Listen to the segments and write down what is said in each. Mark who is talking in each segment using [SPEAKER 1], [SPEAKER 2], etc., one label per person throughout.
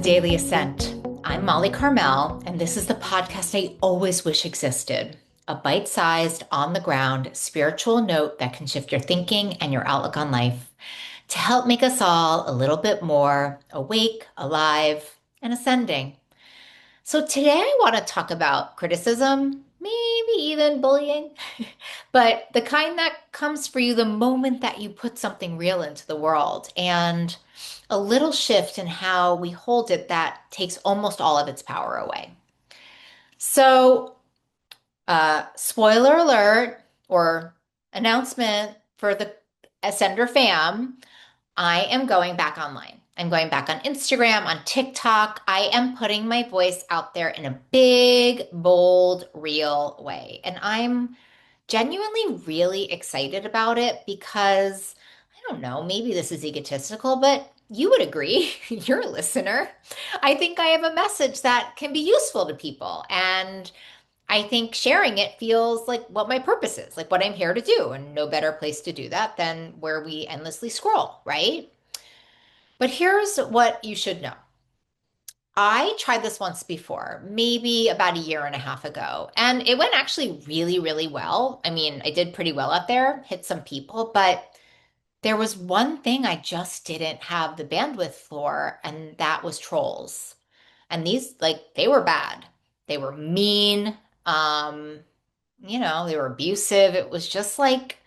[SPEAKER 1] Daily Ascent. I'm Molly Carmel, and this is the podcast I always wish existed. A bite sized, on the ground spiritual note that can shift your thinking and your outlook on life to help make us all a little bit more awake, alive, and ascending. So, today I want to talk about criticism, maybe even bullying, but the kind that comes for you the moment that you put something real into the world. And a little shift in how we hold it that takes almost all of its power away. So, spoiler alert or announcement for the Ascender fam, I am going back online. I'm going back on Instagram, on TikTok. I am putting my voice out there in a big, bold, real way. And I'm genuinely really excited about it because I don't know, maybe this is egotistical, but you would agree, you're a listener. I think I have a message that can be useful to people. And I think sharing it feels like what my purpose is, like what I'm here to do. And no better place to do that than where we endlessly scroll, right? But here's what you should know. I tried this once before, maybe about a year and a half ago, and it went actually really, really well. I mean, I did pretty well out there, hit some people, but there was one thing I just didn't have the bandwidth for, and that was trolls. And these, like, they were bad. They were mean. Um, they were abusive. It was just like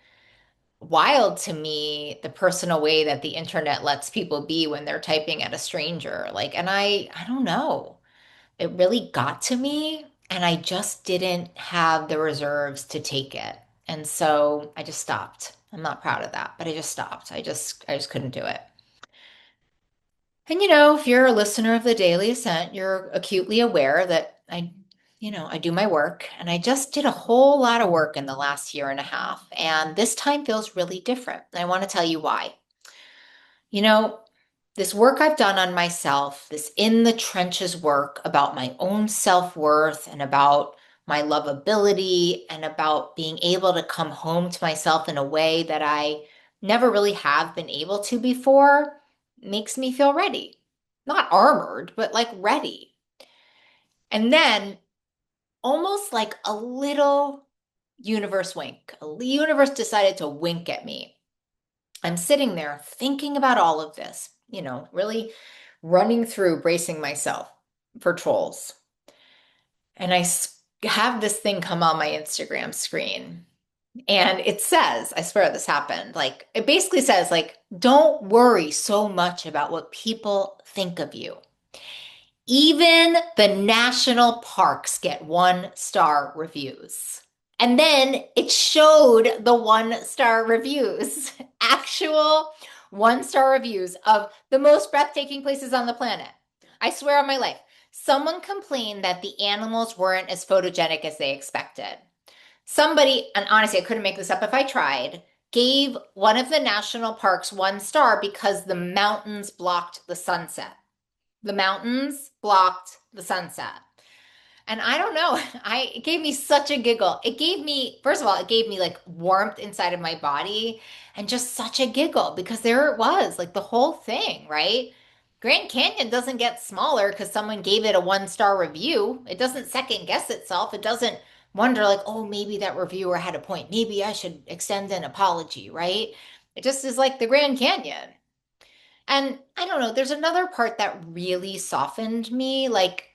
[SPEAKER 1] wild to me the personal way that the internet lets people be when they're typing at a stranger. Like, and I don't know. It really got to me, and I just didn't have the reserves to take it. And so I just stopped. I'm not proud of that, but I just stopped. I just couldn't do it. And if you're a listener of the Daily Ascent, you're acutely aware that I do my work, and I just did a whole lot of work in the last year and a half, and this time feels really different. And I want to tell you why. You know, this work I've done on myself, this in the trenches work about my own self-worth and about my lovability and about being able to come home to myself in a way that I never really have been able to before, makes me feel ready. Not armored, but like ready. And then almost like a little universe wink. The universe decided to wink at me. I'm sitting there thinking about all of this, really running through, bracing myself for trolls. And have this thing come on my Instagram screen. And it says, I swear this happened, like, it basically says, like, don't worry so much about what people think of you. Even the national parks get 1-star reviews. And then it showed the 1-star reviews, actual 1-star reviews of the most breathtaking places on the planet. I swear on my life. Someone complained that the animals weren't as photogenic as they expected. Somebody, and honestly, I couldn't make this up if I tried, gave one of the national parks 1 star because the mountains blocked the sunset. The mountains blocked the sunset. And I don't know, it gave me such a giggle. It gave me, first of all, it gave me like warmth inside of my body and just such a giggle because there it was, like the whole thing, right? Grand Canyon doesn't get smaller because someone gave it a 1-star review. It doesn't second guess itself. It doesn't wonder, like, oh, maybe that reviewer had a point. Maybe I should extend an apology, right? It just is like the Grand Canyon. And I don't know, there's another part that really softened me. Like,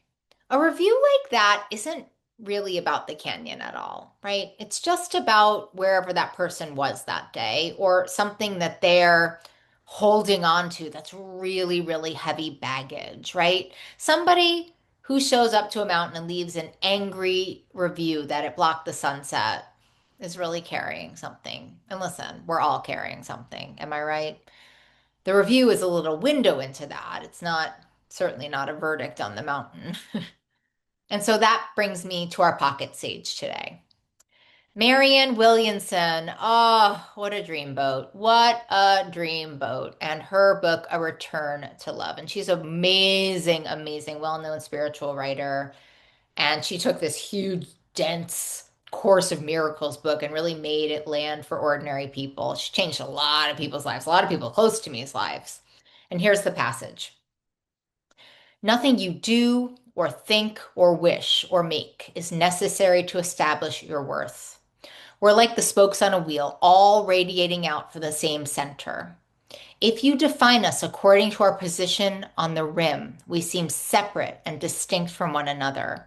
[SPEAKER 1] a review like that isn't really about the canyon at all, right? It's just about wherever that person was that day or something that they're holding on to that's really, really heavy baggage, right? Somebody who shows up to a mountain and leaves an angry review that it blocked the sunset is really carrying something. And listen, we're all carrying something. Am I right? The review is a little window into that. It's not, certainly not a verdict on the mountain. And so that brings me to our pocket sage today. Marianne Williamson. Oh, what a dreamboat. What a dreamboat. And her book, A Return to Love. And she's an amazing, amazing, well-known spiritual writer. And she took this huge, dense Course of Miracles book and really made it land for ordinary people. She changed a lot of people's lives, a lot of people close to me's lives. And here's the passage. Nothing you do or think or wish or make is necessary to establish your worth. We're like the spokes on a wheel, all radiating out from the same center. If you define us according to our position on the rim, we seem separate and distinct from one another.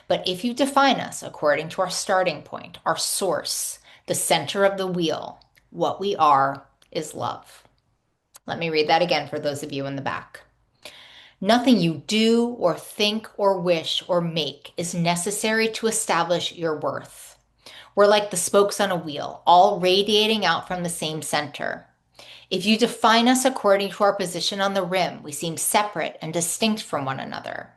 [SPEAKER 1] But if you define us according to our starting point, our source, the center of the wheel, what we are is love. Let me read that again for those of you in the back. Nothing you do or think or wish or make is necessary to establish your worth. We're like the spokes on a wheel, all radiating out from the same center. If you define us according to our position on the rim, we seem separate and distinct from one another.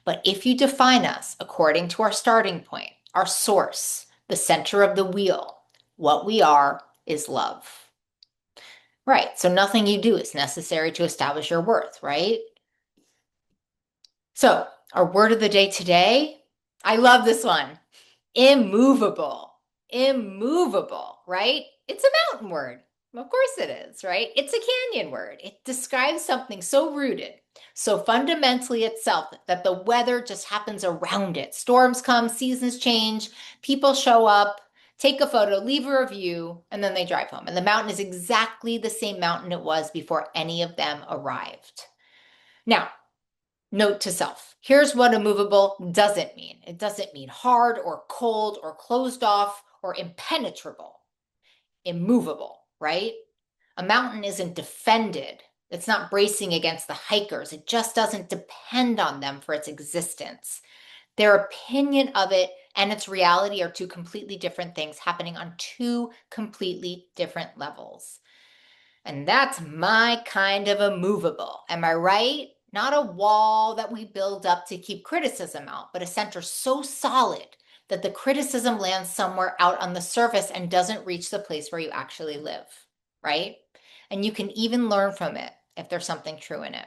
[SPEAKER 1] But if you define us according to our starting point, our source, the center of the wheel, what we are is love. Right, so nothing you do is necessary to establish your worth, right? So, our word of the day today, I love this one. Immovable. Immovable, right? It's a mountain word. Of course it is, right? It's a canyon word. It describes something so rooted, so fundamentally itself that the weather just happens around it. Storms come, seasons change, people show up, take a photo, leave a review, and then they drive home. And the mountain is exactly the same mountain it was before any of them arrived. Now, note to self. Here's what immovable doesn't mean. It doesn't mean hard or cold or closed off or impenetrable. Immovable, right? A mountain isn't defended. It's not bracing against the hikers. It just doesn't depend on them for its existence. Their opinion of it and its reality are two completely different things happening on two completely different levels. And that's my kind of immovable. Am I right? Not a wall that we build up to keep criticism out, but a center so solid that the criticism lands somewhere out on the surface and doesn't reach the place where you actually live, right? And you can even learn from it if there's something true in it.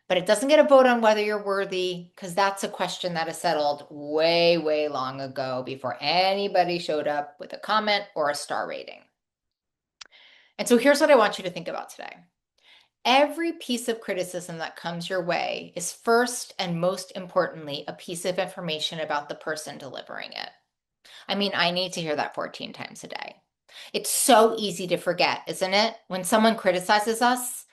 [SPEAKER 1] But it doesn't get a vote on whether you're worthy, because that's a question that is settled way, way long ago before anybody showed up with a comment or a star rating. And so here's what I want you to think about today. Every piece of criticism that comes your way is first and most importantly a piece of information about the person delivering it. I mean, I need to hear that 14 times a day. It's so easy to forget, isn't it? When someone criticizes us,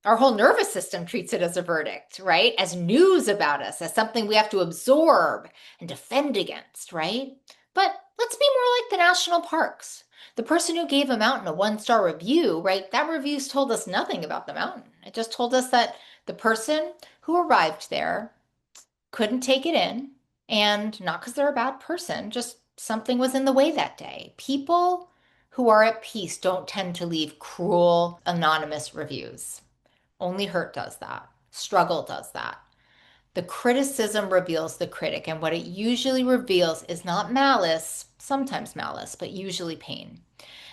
[SPEAKER 1] our whole nervous system treats it as a verdict, right? As news about us, as something we have to absorb and defend against, right? But let's be more like the national parks. The person who gave a mountain a 1-star review, right? That review's told us nothing about the mountain. It just told us that the person who arrived there couldn't take it in, and not because they're a bad person, just something was in the way that day. People who are at peace don't tend to leave cruel, anonymous reviews. Only hurt does that. Struggle does that. The criticism reveals the critic, and what it usually reveals is not malice, sometimes malice, but usually pain.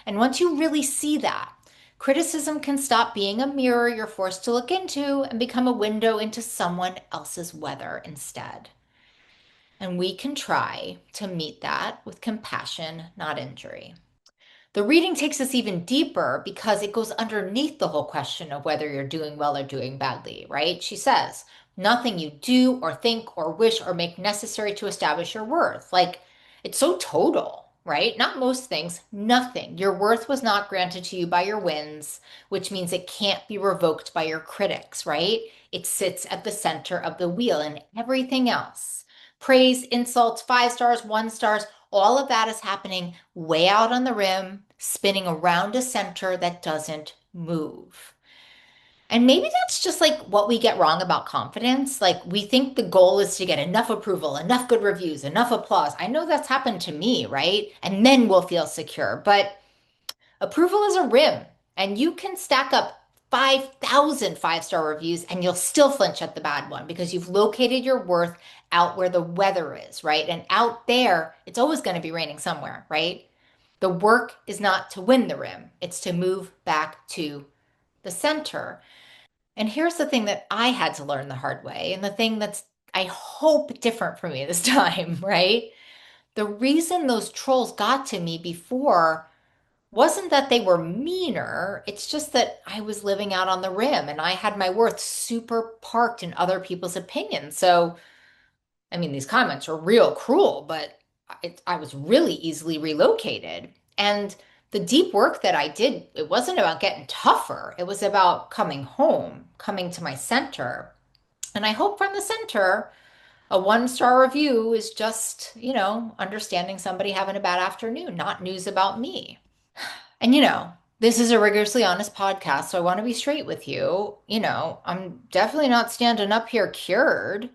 [SPEAKER 1] And once you really see that, criticism can stop being a mirror you're forced to look into and become a window into someone else's weather instead. And we can try to meet that with compassion, not injury. The reading takes us even deeper because it goes underneath the whole question of whether you're doing well or doing badly, right? She says, nothing you do or think or wish or make necessary to establish your worth. Like, it's so total, right? Not most things, nothing. Your worth was not granted to you by your wins, which means it can't be revoked by your critics, right? It sits at the center of the wheel and everything else. Praise, insults, 5 stars, 1 stars, all of that is happening way out on the rim, spinning around a center that doesn't move. And maybe that's just like what we get wrong about confidence. Like we think the goal is to get enough approval, enough good reviews, enough applause. I know that's happened to me, right? And then we'll feel secure. But approval is a rim, and you can stack up 5,000 5-star reviews and you'll still flinch at the bad one because you've located your worth out where the weather is, right? And out there, it's always going to be raining somewhere, right? The work is not to win the rim, it's to move back to the center. And here's the thing that I had to learn the hard way, and the thing that's, I hope, different for me this time, right? The reason those trolls got to me before wasn't that they were meaner. It's just that I was living out on the rim and I had my worth super parked in other people's opinions. So, I mean, these comments are real cruel, but I was really easily relocated. And the deep work that I did, it wasn't about getting tougher. It was about coming home, coming to my center. And I hope from the center, a one-star review is just, understanding somebody having a bad afternoon, not news about me. And this is a rigorously honest podcast, so I want to be straight with you. I'm definitely not standing up here cured.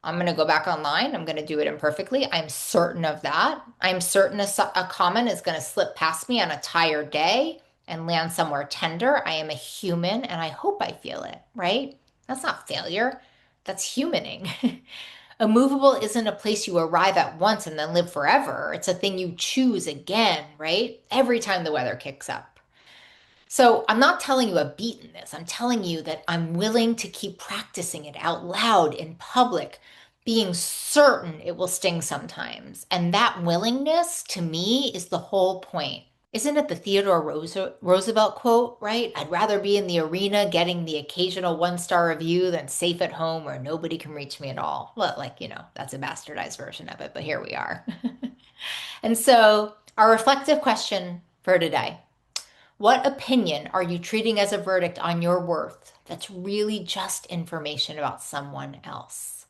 [SPEAKER 1] I'm going to go back online. I'm going to do it imperfectly. I'm certain of that. I'm certain a comment is going to slip past me on a tired day and land somewhere tender. I am a human and I hope I feel it, right? That's not failure. That's humaning. A movable isn't a place you arrive at once and then live forever. It's a thing you choose again, right? Every time the weather kicks up. So I'm not telling you I've beaten this. I'm telling you that I'm willing to keep practicing it out loud in public, being certain it will sting sometimes. And that willingness to me is the whole point. Isn't it the Roosevelt quote, right? I'd rather be in the arena getting the occasional one-star review than safe at home where nobody can reach me at all. Well, that's a bastardized version of it, but here we are. And so, our reflective question for today: what opinion are you treating as a verdict on your worth that's really just information about someone else?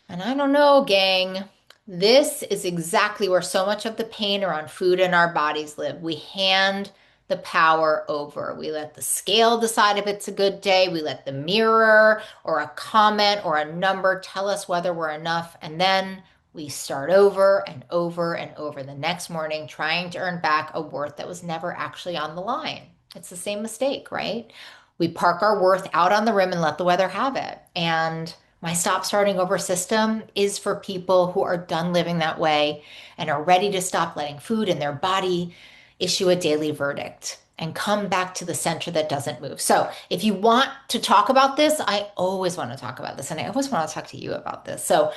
[SPEAKER 1] And I don't know, gang. This is exactly where so much of the pain around food in our bodies live. We hand the power over. We let the scale decide if it's a good day. We let the mirror or a comment or a number tell us whether we're enough. And then we start over and over and over the next morning trying to earn back a worth that was never actually on the line. It's the same mistake, right? We park our worth out on the rim and let the weather have it. And my stop starting over system is for people who are done living that way and are ready to stop letting food and their body issue a daily verdict and come back to the center that doesn't move. So, if you want to talk about this, I always want to talk about this and I always want to talk to you about this. So,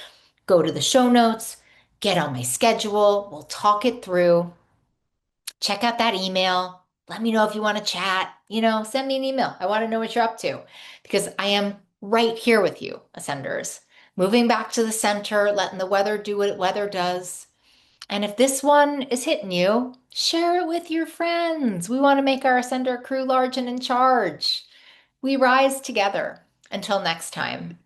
[SPEAKER 1] go to the show notes, get on my schedule, we'll talk it through. Check out that email. Let me know if you want to chat. Send me an email. I want to know what you're up to because I am right here with you, Ascenders. Moving back to the center, letting the weather do what weather does. And if this one is hitting you, share it with your friends. We want to make our Ascender crew large and in charge. We rise together. Until next time.